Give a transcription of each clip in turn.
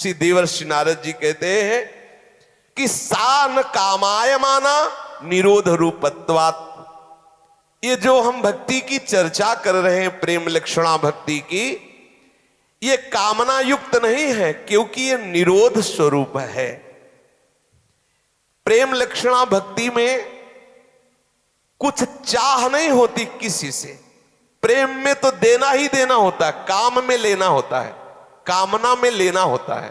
श्री देवर्षि नारद जी कहते हैं कि सा न कामायमाना निरोध रूपत्वात्। ये जो हम भक्ति की चर्चा कर रहे हैं, प्रेम लक्षणा भक्ति की, ये कामना युक्त नहीं है, क्योंकि ये निरोध स्वरूप है। प्रेम लक्षणा भक्ति में कुछ चाह नहीं होती किसी से। प्रेम में तो देना ही देना होता है, काम में लेना होता है, कामना में लेना होता है,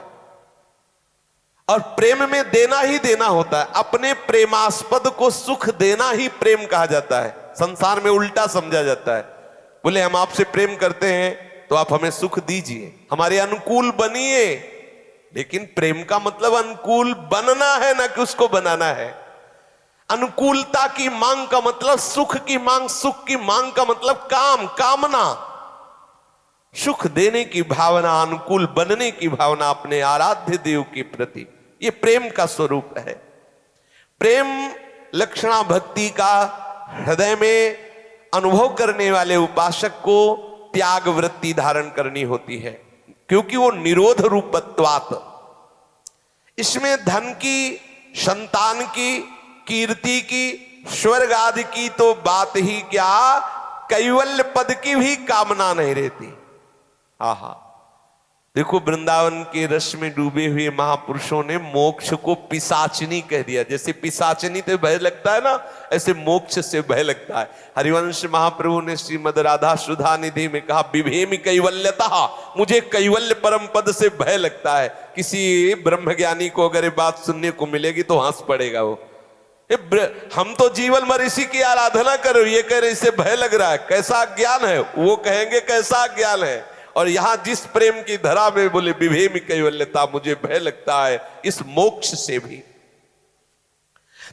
और प्रेम में देना ही देना होता है। अपने प्रेमास्पद को सुख देना ही प्रेम कहा जाता है। संसार में उल्टा समझा जाता है। बोले हम आपसे प्रेम करते हैं तो आप हमें सुख दीजिए, हमारे अनुकूल बनिए। लेकिन प्रेम का मतलब अनुकूल बनना है, ना कि उसको बनाना है। अनुकूलता की मांग का मतलब सुख की मांग, सुख की मांग का मतलब काम, कामना। सुख देने की भावना, अनुकूल बनने की भावना अपने आराध्य देव के प्रति, ये प्रेम का स्वरूप है। प्रेम लक्षणा भक्ति का हृदय में अनुभव करने वाले उपासक को त्याग वृत्ति धारण करनी होती है, क्योंकि वो निरोध रूपत्वात्। इसमें धन की, संतान की, कीर्ति की, स्वर्ग आदि की तो बात ही क्या, कैवल्य पद की भी कामना नहीं रहती। आहा, देखो वृंदावन के रस में डूबे हुए महापुरुषों ने मोक्ष को पिशाचनी कह दिया। जैसे पिशाचनी से भय लगता है ना, ऐसे मोक्ष से भय लगता है। हरिवंश महाप्रभु ने श्रीमद राधा सुधा निधि में कहा, विभेमि कैवल्यता, मुझे कैवल्य परम पद से भय लगता है। किसी ब्रह्मज्ञानी को अगर ये बात सुनने को मिलेगी तो हंस पड़ेगा वो। हम तो जीवन भर इसी की आराधना करो, ये कह रहे इसे भय लग रहा है, कैसा ज्ञान है? वो कहेंगे कैसा ज्ञान है। और यहां जिस प्रेम की धरा में बोले विभेमि कैवल्यता, मुझे भय लगता है इस मोक्ष से भी।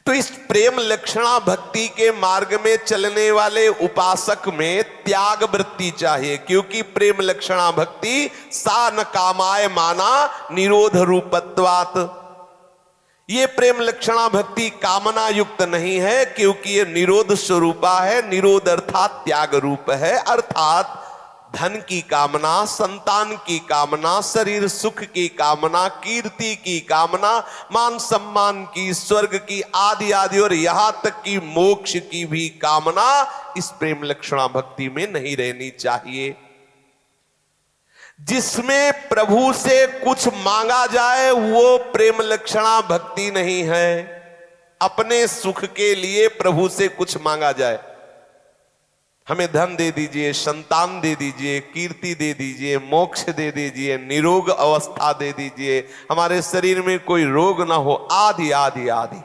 तो इस प्रेम लक्षणा भक्ति के मार्ग में चलने वाले उपासक में त्याग वृत्ति चाहिए, क्योंकि प्रेम लक्षणा भक्ति सा न कामाय माना निरोध रूपत्वात्। ये प्रेम लक्षणा भक्ति कामना युक्त नहीं है, क्योंकि ये निरोध स्वरूपा है। निरोध अर्थात त्याग रूप है, अर्थात धन की कामना, संतान की कामना, शरीर सुख की कामना, कीर्ति की कामना, मान सम्मान की, स्वर्ग की, आदि आदि, और यहां तक कि मोक्ष की भी कामना इस प्रेम लक्षणा भक्ति में नहीं रहनी चाहिए। जिसमें प्रभु से कुछ मांगा जाए वो प्रेम लक्षणा भक्ति नहीं है। अपने सुख के लिए प्रभु से कुछ मांगा जाए, हमें धन दे दीजिए, संतान दे दीजिए, कीर्ति दे दीजिए, मोक्ष दे दीजिए, निरोग अवस्था दे दीजिए, हमारे शरीर में कोई रोग ना हो, आदि आदि आदि।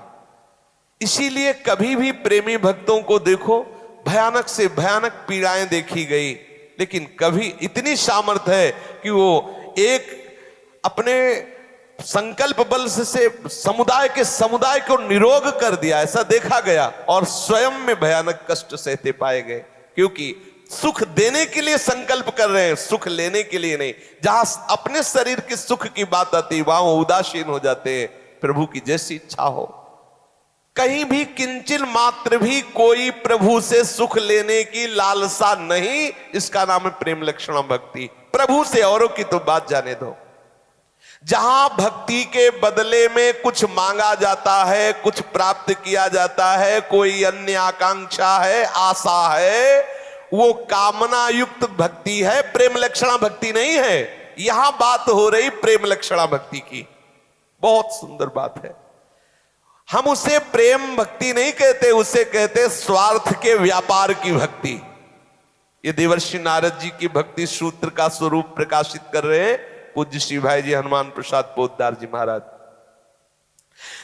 इसीलिए कभी भी प्रेमी भक्तों को देखो, भयानक से भयानक पीड़ाएं देखी गई, लेकिन कभी इतनी सामर्थ्य है कि वो एक अपने संकल्प बल से समुदाय को निरोग कर दिया, ऐसा देखा गया। और स्वयं में भयानक कष्ट सहते पाए गए, क्योंकि सुख देने के लिए संकल्प कर रहे हैं, सुख लेने के लिए नहीं। जहां अपने शरीर के सुख की बात आती है वहां उदासीन हो जाते हैं। प्रभु की जैसी इच्छा हो, कहीं भी किंचिल मात्र भी कोई प्रभु से सुख लेने की लालसा नहीं, इसका नाम है प्रेम लक्षणा भक्ति। प्रभु से, औरों की तो बात जाने दो। जहां भक्ति के बदले में कुछ मांगा जाता है, कुछ प्राप्त किया जाता है, कोई अन्य आकांक्षा है, आशा है, वो कामना युक्त भक्ति है, प्रेम लक्षणा भक्ति नहीं है। यहां बात हो रही प्रेम लक्षणा भक्ति की। बहुत सुंदर बात है। हम उसे प्रेम भक्ति नहीं कहते, उसे कहते स्वार्थ के व्यापार की भक्ति। ये देवर्षि नारद जी की भक्ति सूत्र का स्वरूप प्रकाशित कर रहे हैं पूज्य श्री भाई जी हनुमान प्रसाद पोद्दार जी महाराज।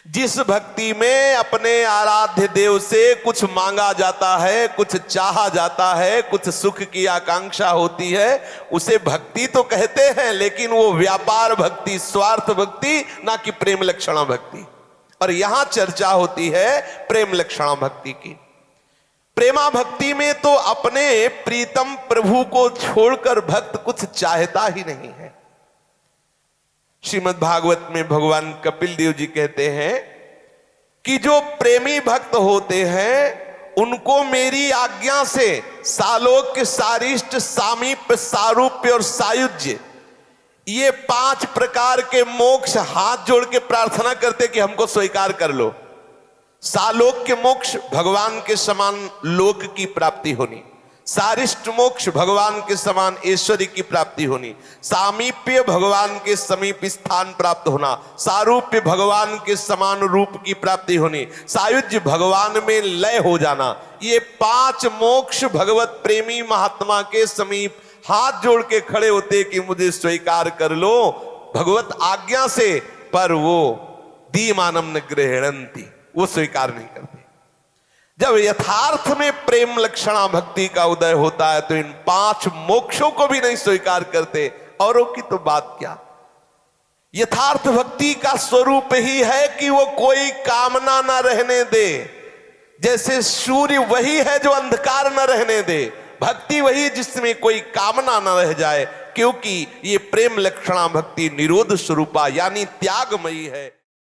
जिस भक्ति में अपने आराध्य देव से कुछ मांगा जाता है, कुछ चाहा जाता है, कुछ सुख की आकांक्षा होती है, उसे भक्ति तो कहते हैं, लेकिन वो व्यापार भक्ति, स्वार्थ भक्ति, ना कि प्रेम लक्षणा भक्ति। और यहां चर्चा होती है प्रेम लक्षणा भक्ति की। प्रेमा भक्ति में तो अपने प्रीतम प्रभु को छोड़कर भक्त कुछ चाहता ही नहीं है। श्रीमद् भागवत में भगवान कपिल देव जी कहते हैं कि जो प्रेमी भक्त होते हैं उनको मेरी आज्ञा से सालोक्य, सारिष्ट, सामीप्य, सारूप्य और सायुज्य, ये 5 प्रकार के मोक्ष हाथ जोड़ के प्रार्थना करते कि हमको स्वीकार कर लो। सालोक के मोक्ष, भगवान के समान लोक की प्राप्ति होनी। सारिष्ट मोक्ष, भगवान के समान ऐश्वर्य की प्राप्ति होनी। सामीप्य, भगवान के समीप स्थान प्राप्त होना। सारूप्य, भगवान के समान रूप की प्राप्ति होनी। सायुज्य, भगवान में लय हो जाना। ये 5 मोक्ष भगवत प्रेमी महात्मा के समीप हाथ जोड़ के खड़े होते कि मुझे स्वीकार कर लो भगवत आज्ञा से, पर वो दीमानम न गृह्णन्ति, वो स्वीकार नहीं करते। जब यथार्थ में प्रेम लक्षणा भक्ति का उदय होता है तो इन 5 मोक्षों को भी नहीं स्वीकार करते, औरों की तो बात क्या। यथार्थ भक्ति का स्वरूप ही है कि वो कोई कामना न रहने दे। जैसे सूर्य वही है जो अंधकार न रहने दे, भक्ति वही जिसमें कोई कामना न रह जाए, क्योंकि ये प्रेम लक्षणा भक्ति निरोध स्वरूपा यानी त्यागमयी है।